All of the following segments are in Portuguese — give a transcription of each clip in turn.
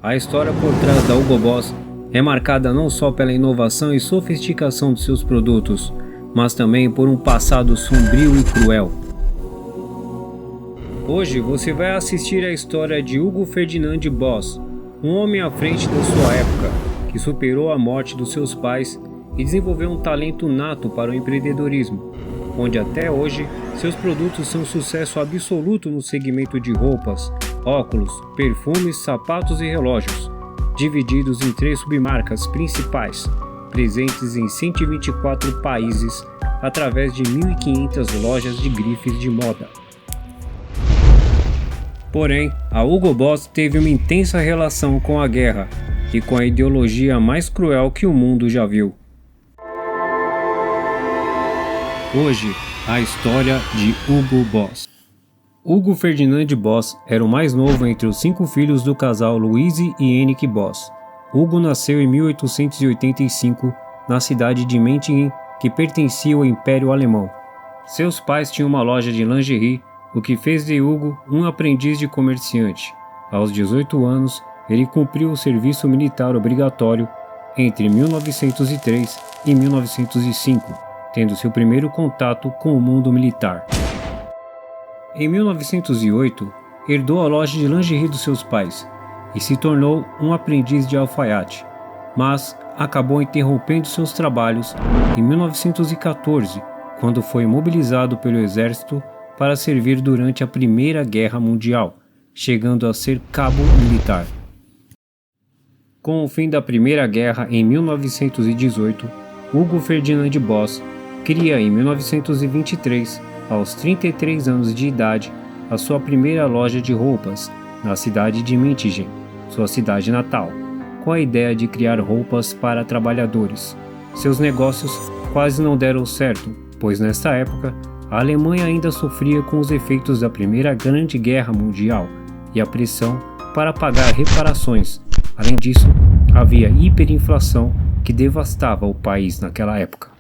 A história por trás da Hugo Boss é marcada não só pela inovação e sofisticação de seus produtos, mas também por um passado sombrio e cruel. Hoje você vai assistir a história de Hugo Ferdinand Boss, um homem à frente da sua época, que superou a morte dos seus pais e desenvolveu um talento nato para o empreendedorismo, onde até hoje seus produtos são sucesso absoluto no segmento de roupas, óculos, perfumes, sapatos e relógios, divididos em 3 submarcas principais, presentes em 124 países através de 1.500 lojas de grifes de moda. Porém, a Hugo Boss teve uma intensa relação com a guerra e com a ideologia mais cruel que o mundo já viu. Hoje, a história de Hugo Boss. Hugo Ferdinand Boss era o mais novo entre os 5 filhos do casal Louise e Henrik Boss. Hugo nasceu em 1885 na cidade de Mettingen, que pertencia ao Império Alemão. Seus pais tinham uma loja de lingerie, o que fez de Hugo um aprendiz de comerciante. Aos 18 anos, ele cumpriu o serviço militar obrigatório entre 1903 e 1905, tendo seu primeiro contato com o mundo militar. Em 1908, herdou a loja de lingerie dos seus pais e se tornou um aprendiz de alfaiate, mas acabou interrompendo seus trabalhos em 1914, quando foi mobilizado pelo exército para servir durante a Primeira Guerra Mundial, chegando a ser cabo militar. Com o fim da Primeira Guerra em 1918, Hugo Ferdinand Boss cria em 1923, aos 33 anos de idade, a sua primeira loja de roupas na cidade de Mettingen, sua cidade natal, com a ideia de criar roupas para trabalhadores. Seus negócios quase não deram certo, pois nesta época a Alemanha ainda sofria com os efeitos da Primeira Grande Guerra Mundial e a pressão para pagar reparações. Além disso, havia hiperinflação que devastava o país naquela época.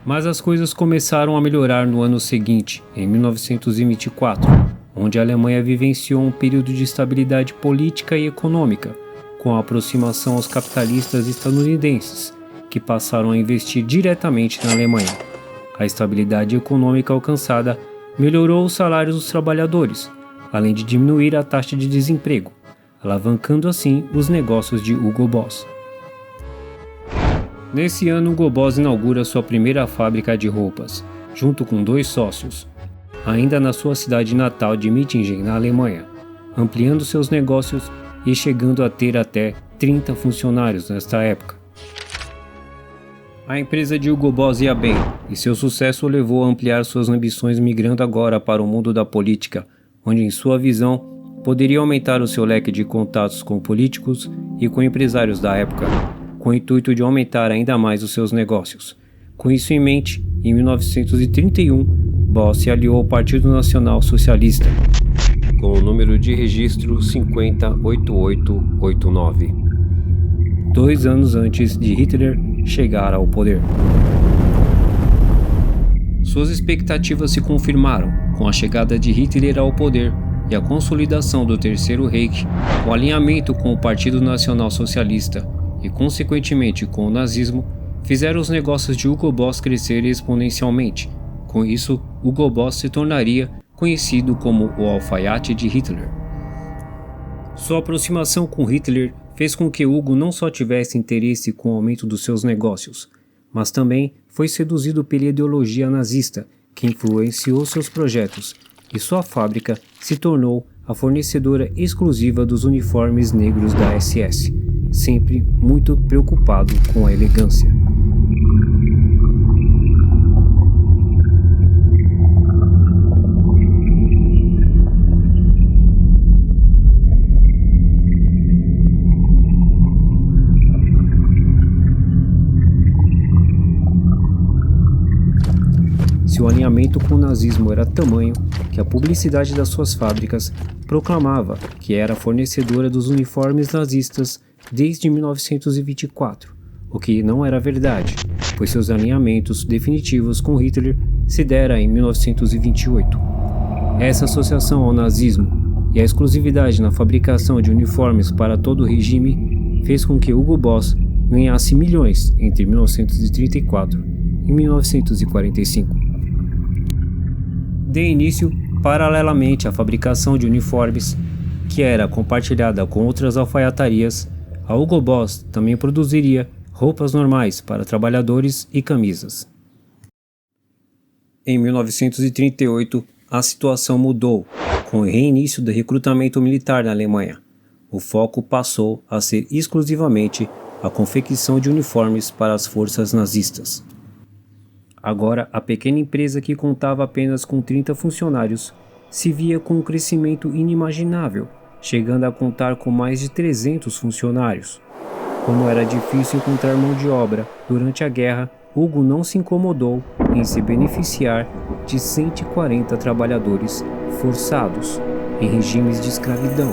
Mas as coisas começaram a melhorar no ano seguinte, em 1924, onde a Alemanha vivenciou um período de estabilidade política e econômica, com a aproximação aos capitalistas estadunidenses, que passaram a investir diretamente na Alemanha. A estabilidade econômica alcançada melhorou os salários dos trabalhadores, além de diminuir a taxa de desemprego, alavancando assim os negócios de Hugo Boss. Nesse ano, Hugo Boss inaugura sua primeira fábrica de roupas, junto com 2 sócios, ainda na sua cidade natal de Mettingen, na Alemanha, ampliando seus negócios e chegando a ter até 30 funcionários nesta época. A empresa de Hugo Boss ia bem, e seu sucesso o levou a ampliar suas ambições, migrando agora para o mundo da política, onde, em sua visão, poderia aumentar o seu leque de contatos com políticos e com empresários da época, com o intuito de aumentar ainda mais os seus negócios. Com isso em mente, em 1931, Boss se aliou ao Partido Nacional Socialista, com o número de registro 508889, 2 anos antes de Hitler chegar ao poder. Suas expectativas se confirmaram com a chegada de Hitler ao poder e a consolidação do Terceiro Reich, o alinhamento com o Partido Nacional Socialista e, consequentemente, com o nazismo, fizeram os negócios de Hugo Boss crescer exponencialmente. Com isso, Hugo Boss se tornaria conhecido como o alfaiate de Hitler. Sua aproximação com Hitler fez com que Hugo não só tivesse interesse com o aumento dos seus negócios, mas também foi seduzido pela ideologia nazista, que influenciou seus projetos, e sua fábrica se tornou a fornecedora exclusiva dos uniformes negros da SS, sempre muito preocupado com a elegância. Seu alinhamento com o nazismo era tamanho que a publicidade das suas fábricas proclamava que era fornecedora dos uniformes nazistas desde 1924, o que não era verdade, pois seus alinhamentos definitivos com Hitler se dera em 1928. Essa associação ao nazismo e a exclusividade na fabricação de uniformes para todo o regime fez com que Hugo Boss ganhasse milhões entre 1934 e 1945. Dê início, paralelamente à fabricação de uniformes, que era compartilhada com outras alfaiatarias, a Hugo Boss também produziria roupas normais para trabalhadores e camisas. Em 1938, a situação mudou, com o reinício do recrutamento militar na Alemanha. O foco passou a ser exclusivamente a confecção de uniformes para as forças nazistas. Agora, a pequena empresa, que contava apenas com 30 funcionários, se via com um crescimento inimaginável, chegando a contar com mais de 300 funcionários. Como era difícil encontrar mão de obra durante a guerra, Hugo não se incomodou em se beneficiar de 140 trabalhadores forçados em regimes de escravidão,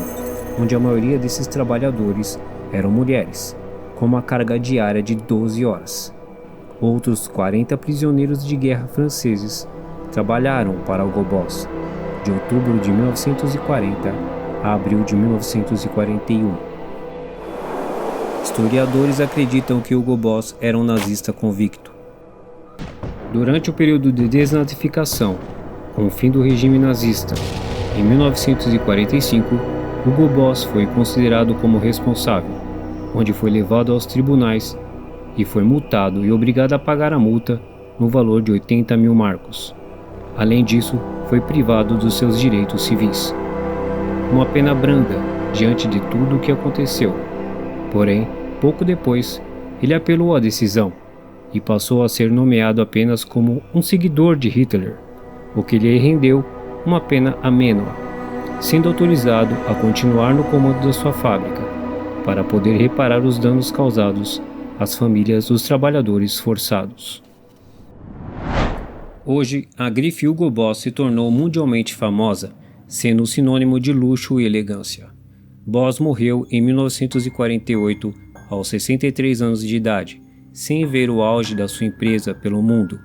onde a maioria desses trabalhadores eram mulheres, com uma carga diária de 12 horas. Outros 40 prisioneiros de guerra franceses trabalharam para Hugo Boss, de outubro de 1940 a abril de 1941. Historiadores acreditam que Hugo Boss era um nazista convicto. Durante o período de desnazificação, com o fim do regime nazista, em 1945, Hugo Boss foi considerado como responsável, onde foi levado aos tribunais e foi multado e obrigado a pagar a multa no valor de 80 mil marcos. Além disso, foi privado dos seus direitos civis. Uma pena branda diante de tudo o que aconteceu. Porém, pouco depois, ele apelou à decisão e passou a ser nomeado apenas como um seguidor de Hitler, o que lhe rendeu uma pena amênua, sendo autorizado a continuar no comando da sua fábrica, para poder reparar os danos causados às famílias dos trabalhadores forçados. Hoje, a grife Hugo Boss se tornou mundialmente famosa, sendo um sinônimo de luxo e elegância. Boss morreu em 1948, aos 63 anos de idade, sem ver o auge da sua empresa pelo mundo,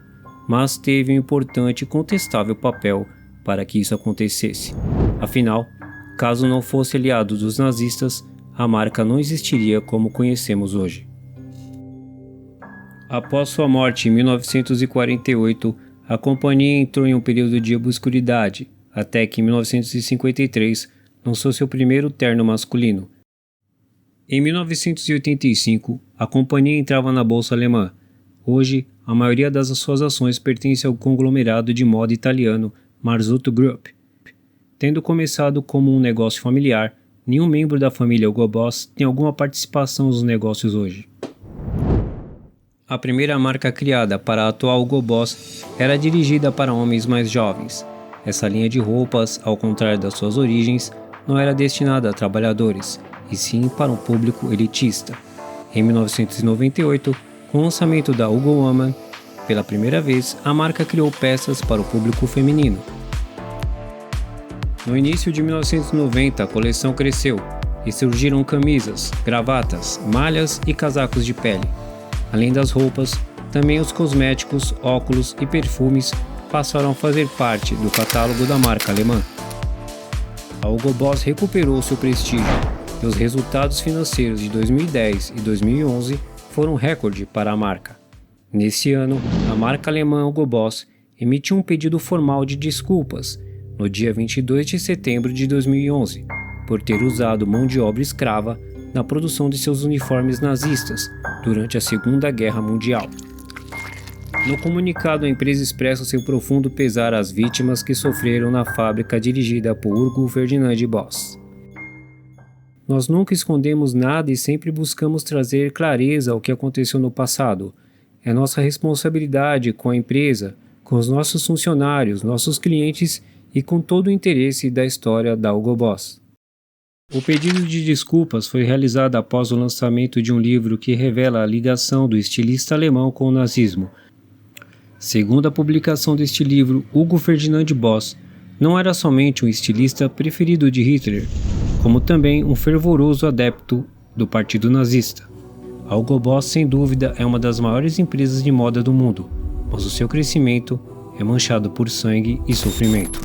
mas teve um importante e contestável papel para que isso acontecesse. Afinal, caso não fosse aliado dos nazistas, a marca não existiria como conhecemos hoje. Após sua morte em 1948, a companhia entrou em um período de obscuridade, até que em 1953 lançou seu primeiro terno masculino. Em 1985, a companhia entrava na bolsa alemã. Hoje, a maioria das suas ações pertence ao conglomerado de moda italiano Marzotto Group. Tendo começado como um negócio familiar, nenhum membro da família Hugo Boss tem alguma participação nos negócios hoje. A primeira marca criada para a atual Hugo Boss era dirigida para homens mais jovens. Essa linha de roupas, ao contrário das suas origens, não era destinada a trabalhadores, e sim para um público elitista. Em 1998, com o lançamento da Hugo Woman, pela primeira vez, a marca criou peças para o público feminino. No início de 1990, a coleção cresceu e surgiram camisas, gravatas, malhas e casacos de pele. Além das roupas, também os cosméticos, óculos e perfumes passaram a fazer parte do catálogo da marca alemã. A Hugo Boss recuperou seu prestígio e os resultados financeiros de 2010 e 2011 foram recorde para a marca. Nesse ano, a marca alemã Hugo Boss emitiu um pedido formal de desculpas no dia 22 de setembro de 2011 por ter usado mão de obra escrava na produção de seus uniformes nazistas durante a Segunda Guerra Mundial. No comunicado, a empresa expressa seu profundo pesar às vítimas que sofreram na fábrica dirigida por Hugo Ferdinand Boss. Nós nunca escondemos nada e sempre buscamos trazer clareza ao que aconteceu no passado. É nossa responsabilidade com a empresa, com os nossos funcionários, nossos clientes e com todo o interesse da história da Hugo Boss. O pedido de desculpas foi realizado após o lançamento de um livro que revela a ligação do estilista alemão com o nazismo. Segundo a publicação deste livro, Hugo Ferdinand Boss não era somente um estilista preferido de Hitler, como também um fervoroso adepto do Partido Nazista. A Hugo Boss, sem dúvida, é uma das maiores empresas de moda do mundo, mas o seu crescimento é manchado por sangue e sofrimento.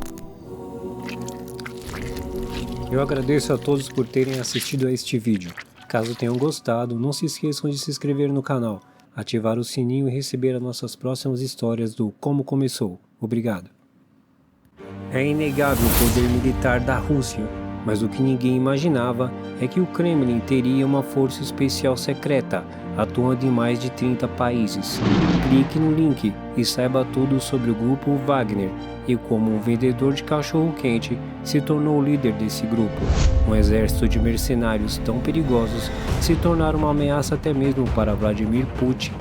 Eu agradeço a todos por terem assistido a este vídeo. Caso tenham gostado, não se esqueçam de se inscrever no canal, ativar o sininho e receber as nossas próximas histórias do Como Começou. Obrigado. É inegável o poder militar da Rússia, mas o que ninguém imaginava é que o Kremlin teria uma força especial secreta, atuando em mais de 30 países. Clique no link e saiba tudo sobre o grupo Wagner e como um vendedor de cachorro-quente se tornou o líder desse grupo. Um exército de mercenários tão perigosos se tornaram uma ameaça até mesmo para Vladimir Putin.